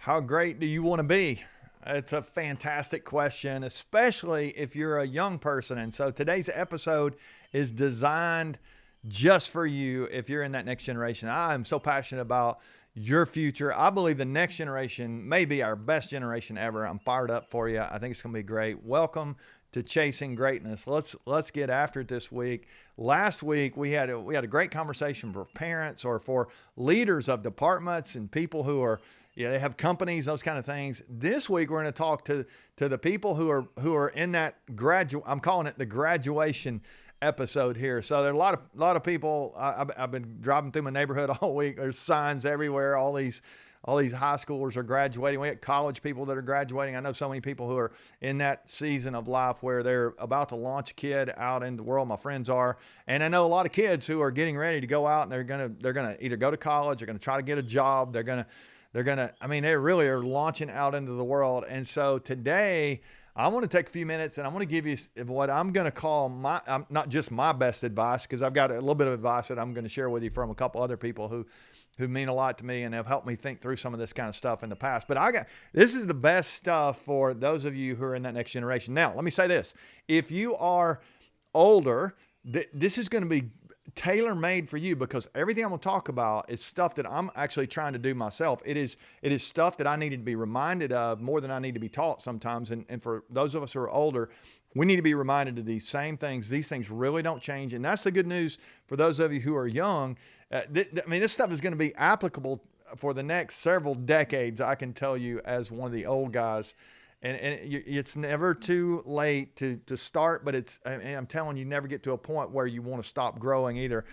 How great do you want to be? It's a fantastic question, especially if you're a young person. And so today's episode is designed just for you if you're in that next generation. I am so passionate about your future. I believe the next generation may be our best generation ever. I'm fired up for you. I think it's going to be great. Welcome to Chasing Greatness. Let's get after it this week. Last week we had a great conversation for parents or for leaders of departments and people who are they have companies, those kind of things. This week we're going to talk to the people who are in that I'm calling it the graduation episode here. So there are a lot of people. I've been driving through my neighborhood all week. There's signs everywhere. All these high schoolers are graduating. We got college people that are graduating. I know so many people who are in that season of life where they're about to launch a kid out into the world. My friends are, and I know a lot of kids who are getting ready to go out and they're gonna either go to college, they're gonna try to get a job, they really are launching out into the world. And so today I want to take a few minutes and I want to give you what I'm going to call not just my best advice, because I've got a little bit of advice that I'm going to share with you from a couple other people who mean a lot to me and have helped me think through some of this kind of stuff in the past. But this is the best stuff for those of you who are in that next generation. Now, let me say this. If you are older, this is going to be tailor-made for you, because everything I'm going to talk about is stuff that I'm actually trying to do myself. It is stuff that I needed to be reminded of more than I need to be taught sometimes. And for those of us who are older, we need to be reminded of these same things. These things really don't change. And that's the good news for those of you who are young. This stuff is going to be applicable for the next several decades, I can tell you, as one of the old guys. And it's never too late to start, but I'm telling you, never get to a point where you want to stop growing either.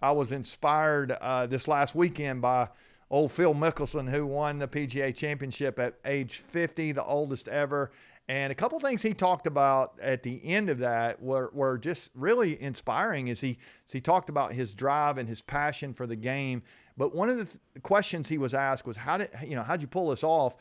I was inspired this last weekend by old Phil Mickelson, who won the PGA Championship at age 50, the oldest ever. And a couple of things he talked about at the end of that were just really inspiring. He talked about his drive and his passion for the game. But one of the questions he was asked was, how'd you pull this off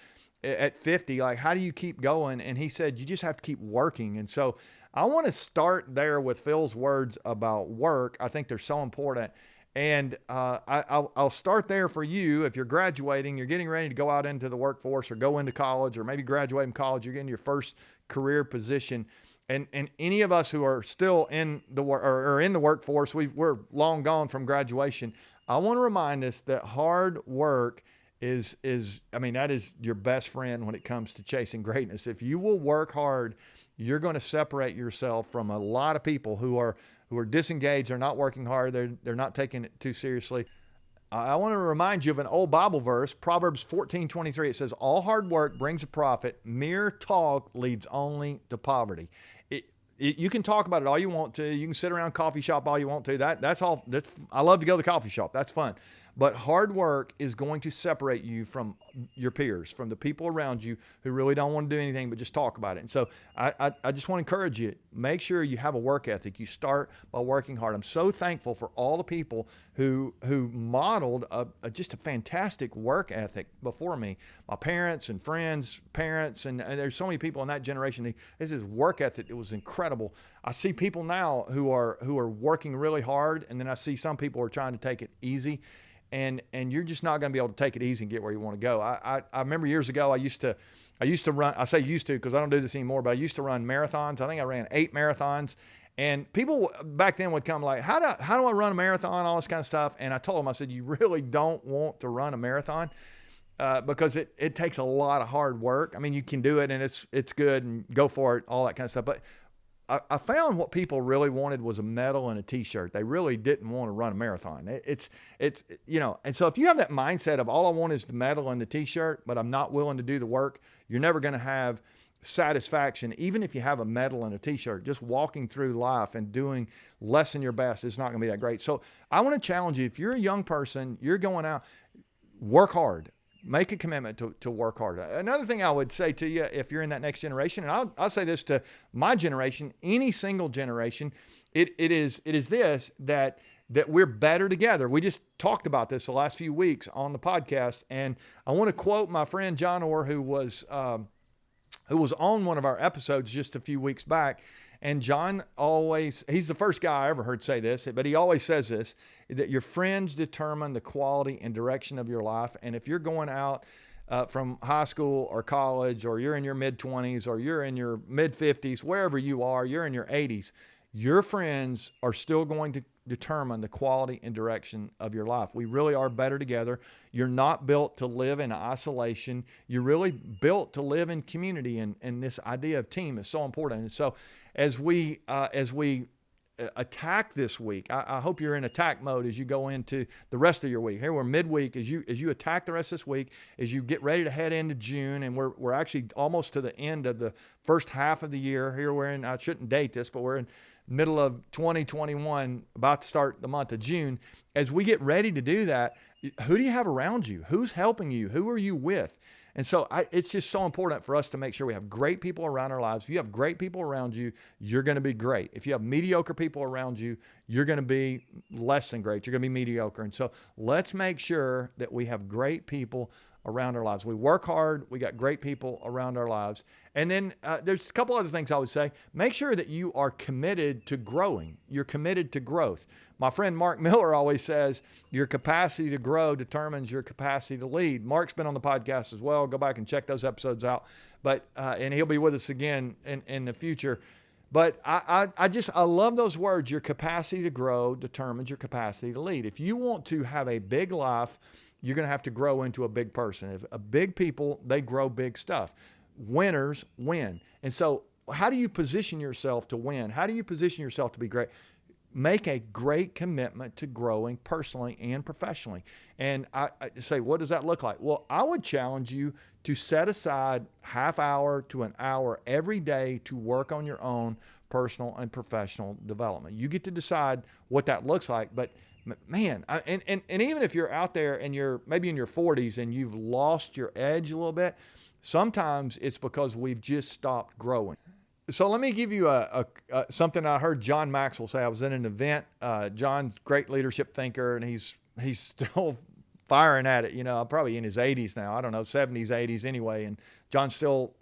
at 50? Like, how do you keep going? And he said, you just have to keep working. And so I want to start there with Phil's words about work. I think they're so important. And I'll start there for you. If you're graduating, you're getting ready to go out into the workforce or go into college, or maybe graduate from college, you're getting your first career position. And any of us who are still in the workforce, we're long gone from graduation. I want to remind us that hard work that is your best friend when it comes to chasing greatness. If you will work hard, you're going to separate yourself from a lot of people who are disengaged. They're not working hard. They're not taking it too seriously. I want to remind you of an old Bible verse, Proverbs 14:23. It says, all hard work brings a profit. Mere talk leads only to poverty. You can talk about it all you want to. You can sit around a coffee shop all you want to. That's all. I love to go to the coffee shop. That's fun. But hard work is going to separate you from your peers, from the people around you who really don't want to do anything but just talk about it. And so I just want to encourage you, make sure you have a work ethic. You start by working hard. I'm so thankful for all the people who modeled just a fantastic work ethic before me. My parents and friends, parents, and there's so many people in that generation. This is work ethic. It was incredible. I see people now who are working really hard, and then I see some people who are trying to take it easy. And you're just not going to be able to take it easy and get where you want to go. I remember years ago, I used to run, I say used to because I don't do this anymore, but I used to run marathons. I think I ran 8 marathons. And people back then would come like, how do I run a marathon, all this kind of stuff. And I told them, I said, you really don't want to run a marathon because it takes a lot of hard work. I mean, you can do it and it's good and go for it, all that kind of stuff. But I found what people really wanted was a medal and a t-shirt. They really didn't want to run a marathon. And so if you have that mindset of all I want is the medal and the t-shirt, but I'm not willing to do the work, you're never going to have satisfaction. Even if you have a medal and a t-shirt, just walking through life and doing less than your best is not going to be that great. So I want to challenge you. If you're a young person, you're going out, work hard. Make a commitment to work hard. Another thing I would say to you, if you're in that next generation, and I'll say this to my generation, any single generation, it is this, that we're better together. We just talked about this the last few weeks on the podcast, and I want to quote my friend John Orr, who was on one of our episodes just a few weeks back. And John he's the first guy I ever heard say this, but he always says this, that your friends determine the quality and direction of your life. And if you're going out from high school or college, or you're in your mid-20s, or you're in your mid-50s, wherever you are, you're in your 80s, your friends are still going to determine the quality and direction of your life. We really are better together. You're not built to live in isolation. You're really built to live in community, and this idea of team is so important. And so as we attack this week, I hope you're in attack mode as you go into the rest of your week. Here we're midweek. As you attack the rest of this week, as you get ready to head into June, and we're actually almost to the end of the first half of the year. Here we're in, I shouldn't date this, but we're in middle of 2021, about to start the month of June. As we get ready to do that, who do you have around you? Who's helping you? Who are you with? And so it's just so important for us to make sure we have great people around our lives. If you have great people around you, you're going to be great. If you have mediocre people around you, you're going to be less than great. You're going to be mediocre. And so let's make sure that we have great people around our lives. We work hard. We got great people around our lives. And then there's a couple other things I would say. Make sure that you are committed to growing. You're committed to growth. My friend Mark Miller always says your capacity to grow determines your capacity to lead. Mark's been on the podcast as well. Go back and check those episodes out. But and he'll be with us again in the future. But I love those words. Your capacity to grow determines your capacity to lead. If you want to have a big life, you're going to have to grow into a big person. If a big people, they grow big stuff. Winners win. And so how do you position yourself to win? How do you position yourself to be great? Make a great commitment to growing personally and professionally. And I say, what does that look like? Well, I would challenge you to set aside half hour to an hour every day to work on your own personal and professional development. You get to decide what that looks like, but man, and even if you're out there and you're maybe in your 40s and you've lost your edge a little bit, sometimes it's because we've just stopped growing. So let me give you something I heard John Maxwell say. I was in an event. John's a great leadership thinker, and he's still firing at it. Probably in his 80s now. I don't know, 70s, 80s anyway. And John's still,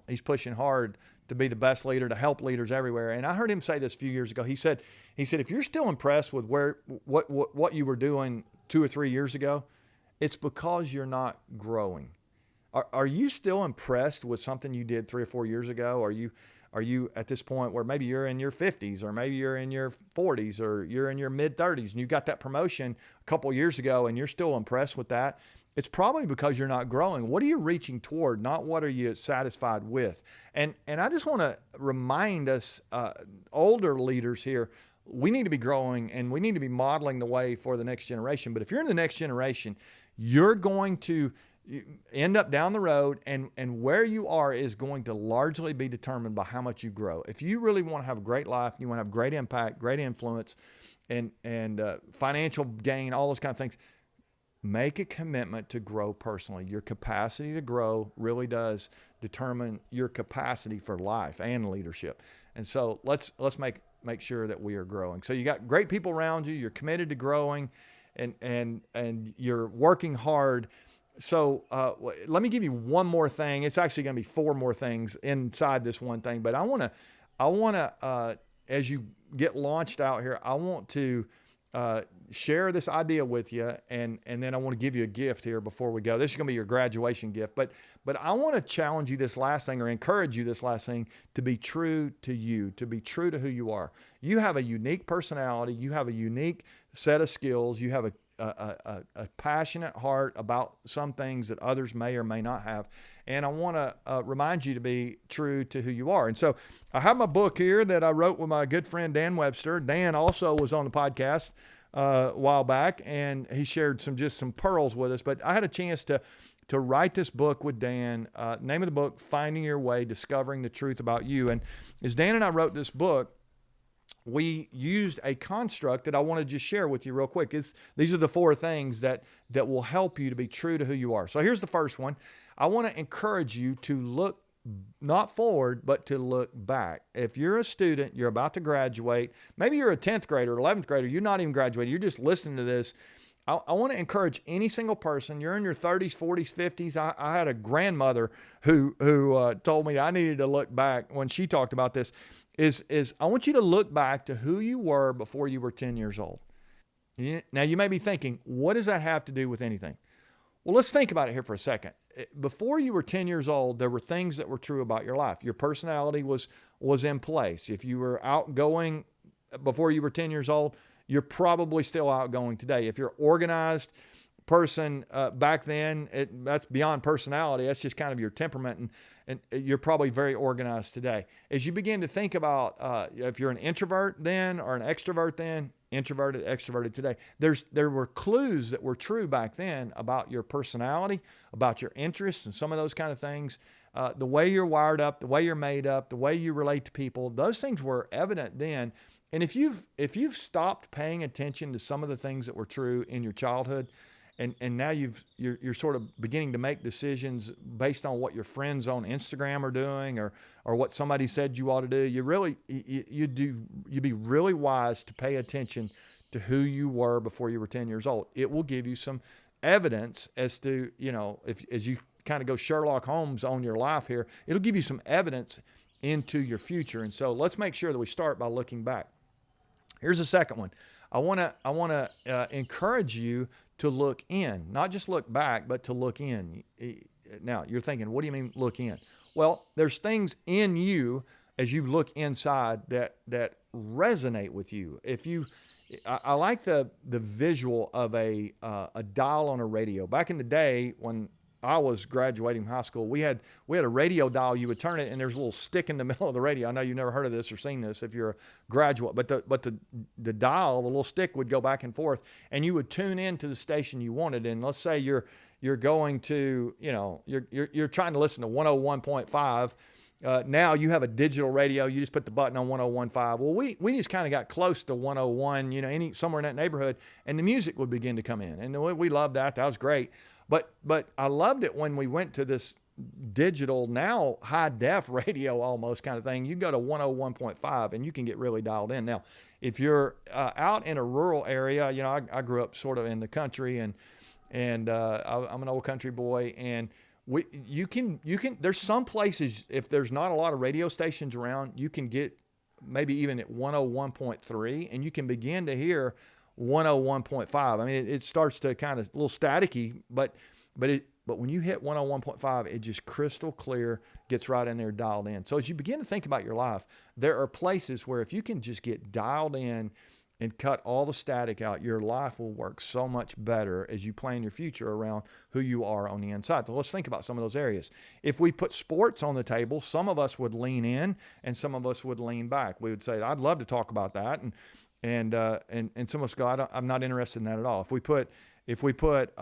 he's pushing hard to be the best leader, to help leaders everywhere. And I heard him say this a few years ago. He said, if you're still impressed with what you were doing 2 or 3 years ago, it's because you're not growing. Are you still impressed with something you did 3 or 4 years ago? Are you at this point where maybe you're in your 50s, or maybe you're in your 40s, or you're in your mid 30s and you got that promotion a couple years ago and you're still impressed with that? It's probably because you're not growing. What are you reaching toward? Not what are you satisfied with? And I just want to remind us, older leaders here, we need to be growing and we need to be modeling the way for the next generation. But if you're in the next generation, you're going to end up down the road, and where you are is going to largely be determined by how much you grow. If you really want to have a great life, you want to have great impact, great influence, and financial gain, all those kind of things, make a commitment to grow personally. Your capacity to grow really does determine your capacity for life and leadership. And so let's make sure that we are growing. So you got great people around you, you're committed to growing, and you're working hard. So let me give you one more thing. It's actually going to be 4 more things inside this one thing, but I want to, as you get launched out here, I want to share this idea with you, and then I want to give you a gift here before we go. This is going to be your graduation gift, but I want to challenge you this last thing, or encourage you this last thing, to be true to you, to be true to who you are. You have a unique personality. You have a unique set of skills. You have a passionate heart about some things that others may or may not have. And I want to remind you to be true to who you are. And so I have my book here that I wrote with my good friend Dan Webster. Dan also was on the podcast a while back, and he shared some pearls with us. But I had a chance to write this book with Dan. Name of the book, Finding Your Way, Discovering the Truth About You. And as Dan and I wrote this book, we used a construct that I want to just share with you real quick. These are the 4 things that will help you to be true to who you are. So here's the first one. I want to encourage you to look not forward, but to look back. If you're a student, you're about to graduate, maybe you're a 10th grader, 11th grader, you're not even graduated, you're just listening to this. I want to encourage any single person. You're in your 30s, 40s, 50s. I had a grandmother who told me I needed to look back when she talked about this. Is I want you to look back to who you were before you were 10 years old. Now, you may be thinking, what does that have to do with anything? Well, let's think about it here for a second. Before you were 10 years old, there were things that were true about your life. Your personality was in place. If you were outgoing before you were 10 years old, you're probably still outgoing today. If you're organized person back then, that's beyond personality. That's just kind of your temperament, and you're probably very organized today. As you begin to think about if you're an introvert then or an extrovert then, introverted, extroverted today, there were clues that were true back then about your personality, about your interests, and some of those kind of things. The way you're wired up, the way you're made up, the way you relate to people, those things were evident then. And if you've stopped paying attention to some of the things that were true in your childhood, and now you're sort of beginning to make decisions based on what your friends on Instagram are doing or what somebody said you ought to do, you'd be really wise to pay attention to who you were before you were 10 years old. It will give you some evidence as to, as you kind of go Sherlock Holmes on your life here, it'll give you some evidence into your future. And so let's make sure that we start by looking back. Here's the second one. I want to encourage you to look in, not just look back, but to look in. Now, you're thinking, what do you mean look in? Well, there's things in you as you look inside that resonate with you. I like the visual of a dial on a radio. Back in the day when I was graduating from high school, we had a radio dial. You would turn it, and there's a little stick in the middle of the radio. I know you've never heard of this or seen this if you're a graduate, but the dial, the little stick, would go back and forth, and you would tune in to the station you wanted. And let's say you're going to, you're trying to listen to 101.5. Now you have a digital radio. You just put the button on 101.5. Well, we just kind of got close to 101, somewhere in that neighborhood, and the music would begin to come in, and we loved that. That was great. But I loved it when we went to this digital, now high def radio almost kind of thing. You go to 101.5 and you can get really dialed in. Now, if you're out in a rural area, I grew up sort of in the country, and I'm an old country boy, and you can there's some places, if there's not a lot of radio stations around, you can get maybe even at 101.3, and you can begin to hear 101.5. I mean, it starts to kind of a little staticky, but when you hit 101.5, it just crystal clear, gets right in there, dialed in. So as you begin to think about your life, there are places where if you can just get dialed in and cut all the static out, your life will work so much better as you plan your future around who you are on the inside. So let's think about some of those areas. If we put sports on the table, some of us would lean in and some of us would lean back. We would say, I'd love to talk about that. And some of us go, I'm not interested in that at all. If we put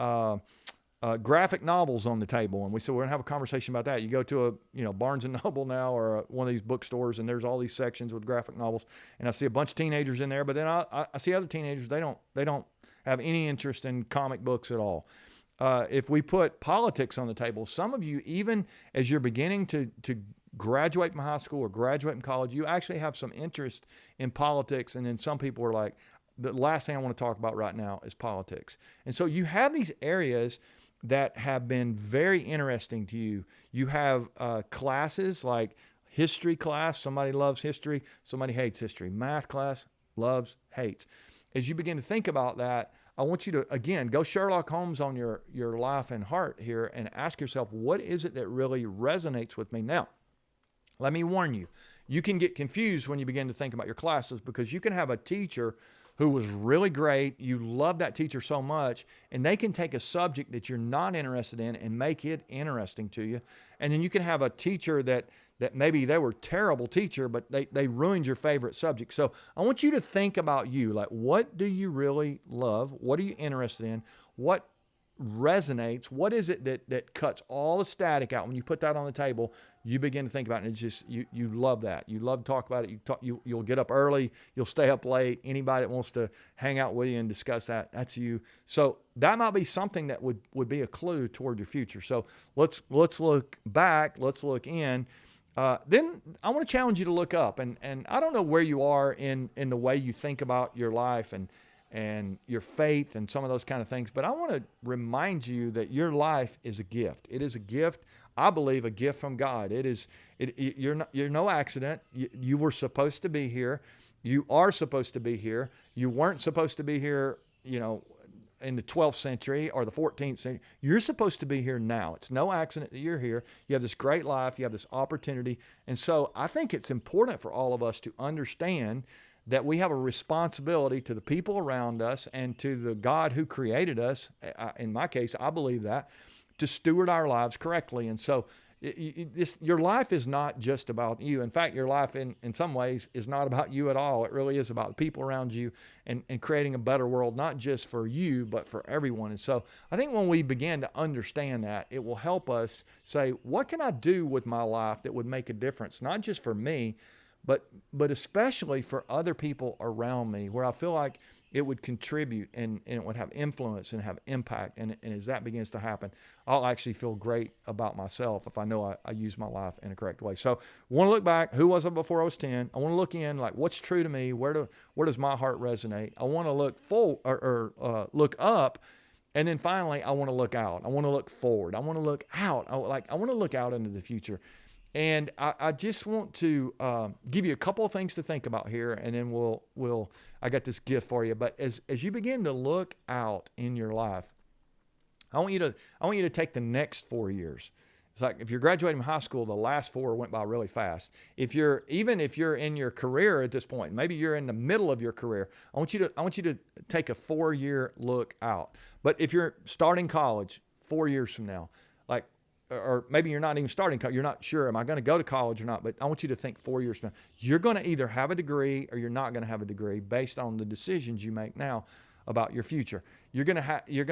graphic novels on the table, and we said we're gonna have a conversation about that. You go to a Barnes and Noble now, or one of these bookstores, and there's all these sections with graphic novels, and I see a bunch of teenagers in there. But then I see other teenagers, they don't have any interest in comic books at all. If we put politics on the table, some of you, even as you're beginning to graduate from high school or graduate from college, you actually have some interest in politics. And then some people are like, the last thing I want to talk about right now is politics. And so you have these areas that have been very interesting to you. You have classes like history class. Somebody loves history. Somebody hates history. Math class, loves, hates. As you begin to think about that, I want you to, again, go Sherlock Holmes on your life and heart here and ask yourself, what is it that really resonates with me? Now, let me warn you, you can get confused when you begin to think about your classes, because you can have a teacher who was really great. You love that teacher so much, and they can take a subject that you're not interested in and make it interesting to you. And then you can have a teacher that maybe they were a terrible teacher, but they ruined your favorite subject. So I want you to think about you. Like, what do you really love? What are you interested in? What resonates? What is it that cuts all the static out? When you put that on the table, you begin to think about it, and it's just, you love that. You love to talk about it. You'll get up early. You'll stay up late. Anybody that wants to hang out with you and discuss that, that's you. So that might be something that would be a clue toward your future. So let's look back. Let's look in. Then I want to challenge you to look up. And I don't know where you are in the way you think about your life and your faith and some of those kind of things. But I want to remind you that your life is a gift. It is a gift. I believe a gift from God. You're no accident. You were supposed to be here. You are supposed to be here. You weren't supposed to be here, in the 12th century or the 14th century. You're supposed to be here now. It's no accident that you're here. You have this great life. You have this opportunity. And so I think it's important for all of us to understand that we have a responsibility to the people around us and to the God who created us. In my case, I believe that, to steward our lives correctly. And so your life is not just about you. In fact, your life in some ways is not about you at all. It really is about the people around you and creating a better world, not just for you, but for everyone. And so I think when we begin to understand that, it will help us say, what can I do with my life that would make a difference, not just for me, but especially for other people around me, where I feel like it would contribute and it would have influence and have impact. And as that begins to happen, I'll actually feel great about myself if I know I use my life in a correct way. So I want to look back. Who was I before I was 10? I want to look in, like, what's true to me? Where does my heart resonate? I want to look look up. And then finally, I want to look out. I want to look forward. I want to look out. I want to look out into the future. And I just want to give you a couple of things to think about here, and then I got this gift for you. But as you begin to look out in your life, I want you to take the next 4 years. It's like if you're graduating from high school, the last 4 went by really fast. Even if you're in your career at this point, maybe you're in the middle of your career, I want you to take a 4-year look out. But if you're starting college 4 years from now, or maybe you're not even starting college, you're not sure, am I going to go to college or not? But I want you to think 4 years from now. You're going to either have a degree or you're not going to have a degree based on the decisions you make now about your future. You're going to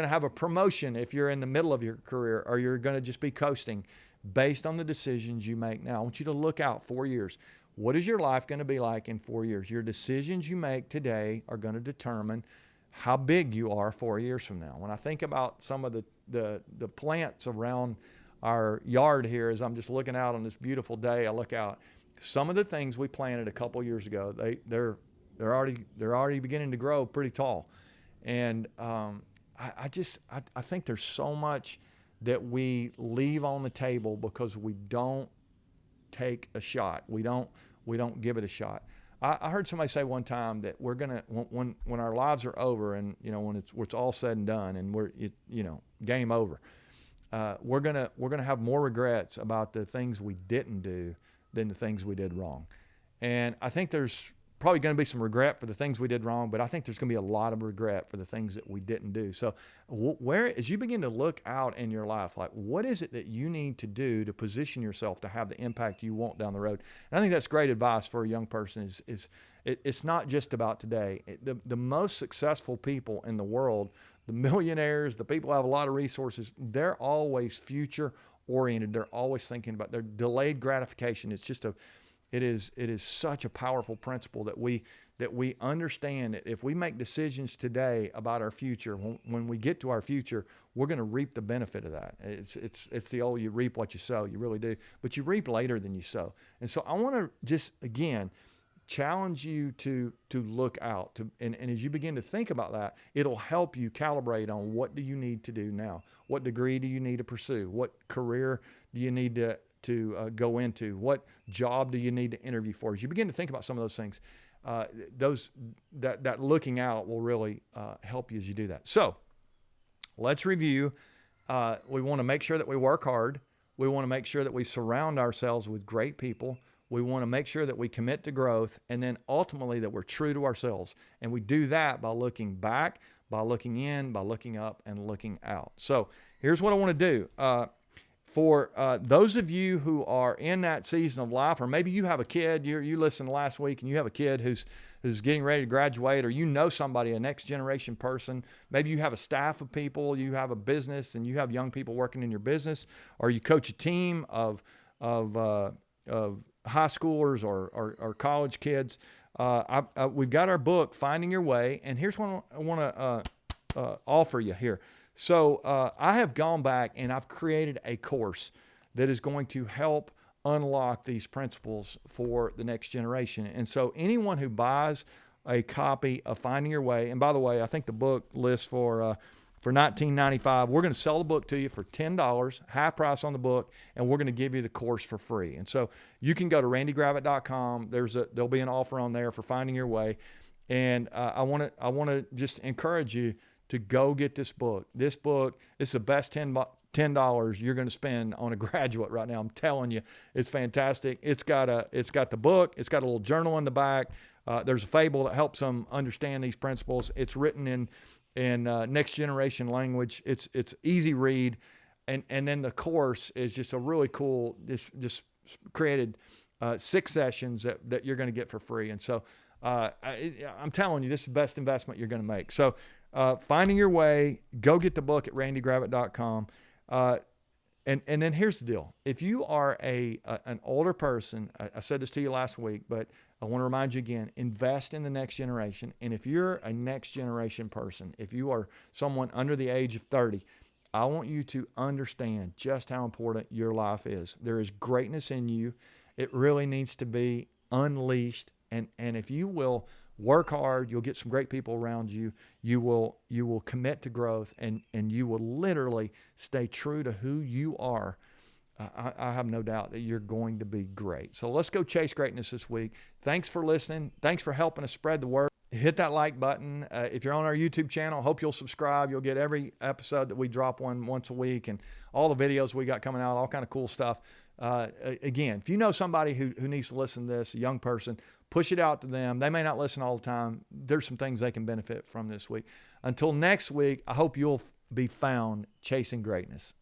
have a promotion if you're in the middle of your career, or you're going to just be coasting based on the decisions you make now. I want you to look out 4 years. What is your life going to be like in 4 years? Your decisions you make today are going to determine how big you are 4 years from now. When I think about some of the plants around our yard here, as I'm just looking out on this beautiful day, I look out. Some of the things we planted a couple years ago, they're already beginning to grow pretty tall, and I think there's so much that we leave on the table because we don't take a shot. We don't give it a shot. I heard somebody say one time that we're gonna when our lives are over, and when it's all said and done, and game over. We're gonna have more regrets about the things we didn't do than the things we did wrong. And I think there's probably going to be some regret for the things we did wrong, but I think there's going to be a lot of regret for the things that we didn't do. So as you begin to look out in your life, like, what is it that you need to do to position yourself to have the impact you want down the road? And I think that's great advice for a young person. It's not just about today. The most successful people in the world, the millionaires, the people who have a lot of resources, they're always future oriented. They're always thinking about their delayed gratification. It is such a powerful principle that we understand that if we make decisions today about our future, when we get to our future, we're going to reap the benefit of that. It's the old, you reap what you sow. You really do, but you reap later than you sow. And so I want to just again challenge you to look out, and as you begin to think about that, it'll help you calibrate on what do you need to do now. What degree do you need to pursue? What career do you need to go into? What job do you need to interview for? As you begin to think about some of those things, that looking out will really help you as you do that. So let's review. We want to make sure that we work hard. We want to make sure that we surround ourselves with great people. We want to make sure that we commit to growth, and then ultimately that we're true to ourselves. And we do that by looking back, by looking in, by looking up, and looking out. So here's what I want to do. For those of you who are in that season of life, or maybe you have a kid, you listened last week and you have a kid who's getting ready to graduate, or you know somebody, a next generation person. Maybe you have a staff of people, you have a business, and you have young people working in your business, or you coach a team of high schoolers or college kids. We've got our book, Finding Your Way, and here's what I want to offer you here. So I have gone back and I've created a course that is going to help unlock these principles for the next generation. And so anyone who buys a copy of Finding Your Way, and by the way, I think the book lists for $19.95. We're going to sell the book to you for $10, half price on the book, and we're going to give you the course for free. And so you can go to randygravitt.com. There'll be an offer on there for Finding Your Way. And I want to just encourage you to go get this book. This book is the best $10 you're going to spend on a graduate right now. I'm telling you, it's fantastic. It's got the book. It's got a little journal in the back. There's a fable that helps them understand these principles. It's written in next generation language. It's easy read, and then the course is just a really cool. Just created 6 sessions that you're going to get for free. And so I'm telling you, this is the best investment you're going to make. So finding your way, go get the book at randygravitt.com. And then here's the deal. If you are an older person, I said this to you last week, but I want to remind you again, invest in the next generation. And if you're a next generation person, if you are someone under the age of 30, I want you to understand just how important your life is. There is greatness in you. It really needs to be unleashed. And if you will work hard, you'll get some great people around you. You will commit to growth, and you will literally stay true to who you are. I have no doubt that you're going to be great. So let's go chase greatness this week. Thanks for listening. Thanks for helping us spread the word. Hit that like button. If you're on our YouTube channel, hope you'll subscribe. You'll get every episode that we drop once a week, and all the videos we got coming out, all kind of cool stuff. Again, if you know somebody who needs to listen to this, a young person, push it out to them. They may not listen all the time. There's some things they can benefit from this week. Until next week, I hope you'll be found chasing greatness.